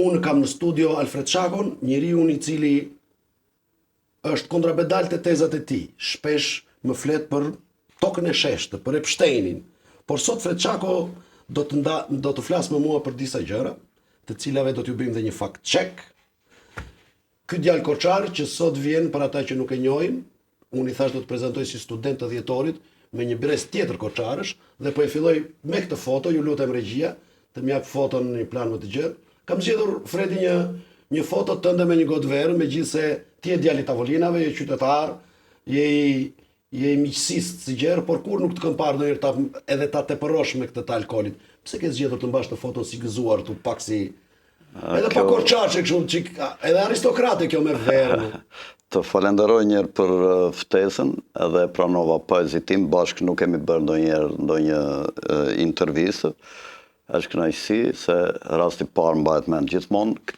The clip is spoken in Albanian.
Unë kam në studio Alfred Shakon, njeriu i cili është kontrapedal të tezat e tij. Shpesh më flet për tokën e sheshtë, për Epsteinin. Por sot Fred Shako do të flas me mua për disa gjëra, të cilave do t'ju bëjmë dhe një fact check. Ky djalë Korçar që sot vjen për ata që nuk e njohin, unë i thash do të prezantoj si student të dhjetorit me një brez tjetër Korçarësh dhe po e filloj me këtë foto, ju lutem regjia, të më jap foton në një plan më të gjerë. Kam zgjedhur Fredi një foto tënde me një gotë verë, megjithse ti je djali i tavolinave, je qytetar, je i miqësisë si gjerë, por kur nuk të kam parë ndonjëherë edhe ta tepërosh me këtë të alkoolit. Pse ke zgjedhur të mbash të foton si gëzuar, tu pak si edhe pa Korçarçe kështu, edhe aristokrate kjo me verë. Të falenderoj njërë për ftesën edhe pranova pozitim, bashkë nuk kemi bërë ndonjë intervistë. Është kënaqësi se rasti parë mbahet mend gjithmonë.